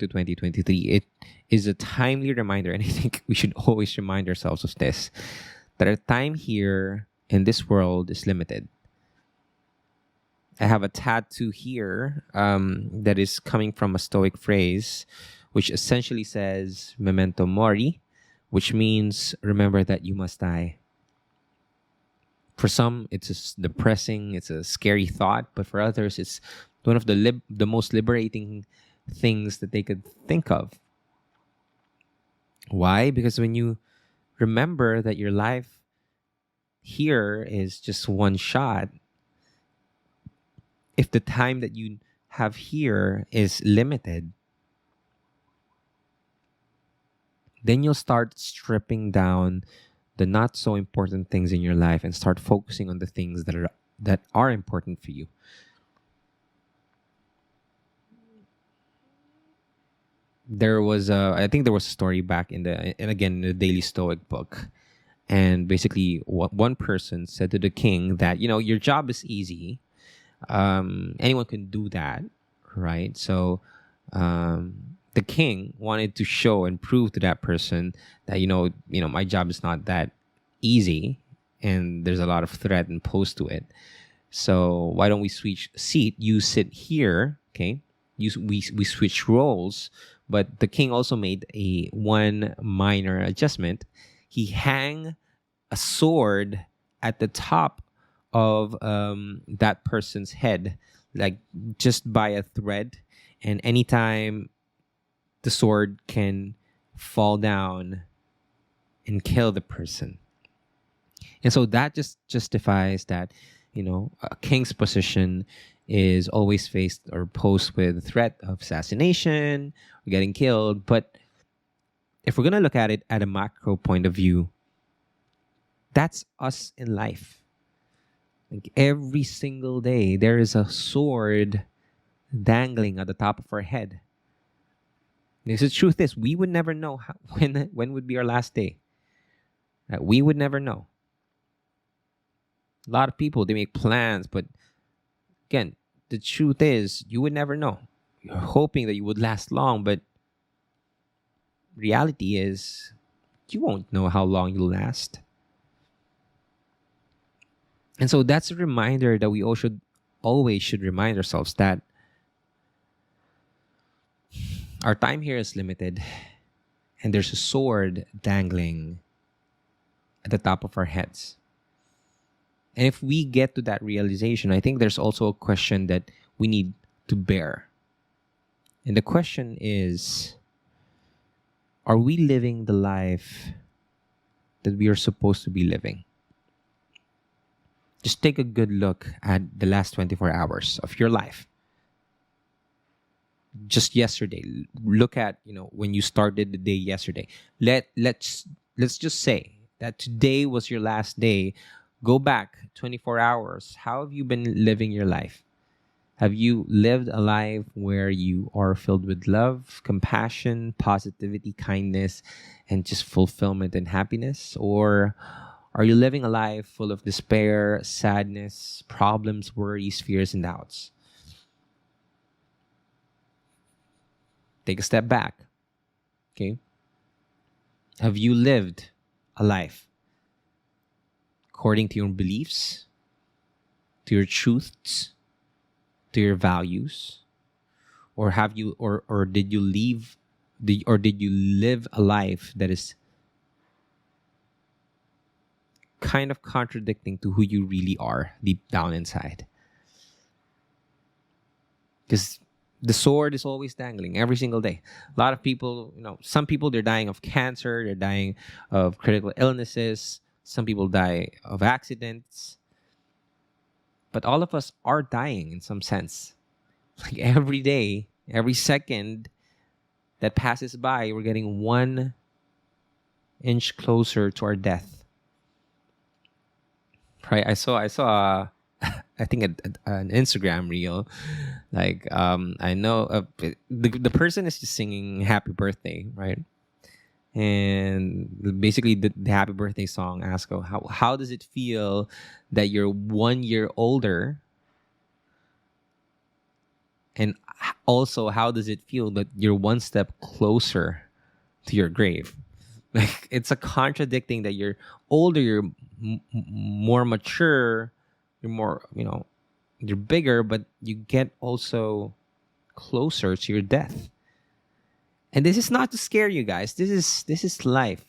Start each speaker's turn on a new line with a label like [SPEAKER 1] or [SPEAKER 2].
[SPEAKER 1] into 2023, it is a timely reminder, and I think we should always remind ourselves of this, that our time here in this world is limited. I have a tattoo here that is coming from a Stoic phrase, which essentially says memento mori, which means remember that you must die. For some, it's depressing, it's a scary thought, but for others, it's one of the most liberating things that they could think of. Why? Because when you remember that your life here is just one shot, if the time that you have here is limited, then you'll start stripping down the not so important things in your life and start focusing on the things that are important for you. I think there was a story back in the Daily Stoic book, and basically one person said to the king that, your job is easy. Anyone can do that, right? So the king wanted to show and prove to that person that my job is not that easy, and there's a lot of threat imposed to it. So why don't we switch seat? You sit here, okay? We switch roles. But the king also made one minor adjustment. He hang a sword at the top of that person's head, like just by a thread, and anytime the sword can fall down and kill the person. And so that just justifies that, a king's position is always faced or posed with the threat of assassination or getting killed. But if we're going to look at it at a macro point of view, that's us in life. Like every single day, there is a sword dangling at the top of our head. Because the truth is, we would never know when would be our last day. We would never know. A lot of people, they make plans, but again, the truth is, you would never know. You're hoping that you would last long, but reality is, you won't know how long you'll last. And so that's a reminder that we always should remind ourselves that our time here is limited, and there's a sword dangling at the top of our heads. And if we get to that realization, I think there's also a question that we need to bear. And the question is, are we living the life that we are supposed to be living? Just take a good look at the last 24 hours of your life. Just yesterday, look at, when you started the day yesterday. Let's just say that today was your last day. Go back 24 hours. How have you been living your life? Have you lived a life where you are filled with love, compassion, positivity, kindness, and just fulfillment and happiness? Or are you living a life full of despair, sadness, problems, worries, fears, and doubts? Take a step back. Okay? Have you lived a life according to your beliefs, to your truths, to your values? Or have you or did you live a life that is kind of contradicting to who you really are deep down inside? Because the sword is always dangling every single day. A lot of people, some people, they're dying of cancer, they're dying of critical illnesses. Some people die of accidents. But all of us are dying in some sense. Like every day, every second that passes by, we're getting 1 inch closer to our death. Right? I saw I think an Instagram reel, like I know the person is just singing happy birthday, right? And basically the happy birthday song asks, how does it feel that you're 1 year older and Also, how does it feel that you're one step closer to your grave? Like, it's a contradicting that you're older, you're more mature, you're more, you're bigger, but you get also closer to your death. And this is not to scare you guys. This is life.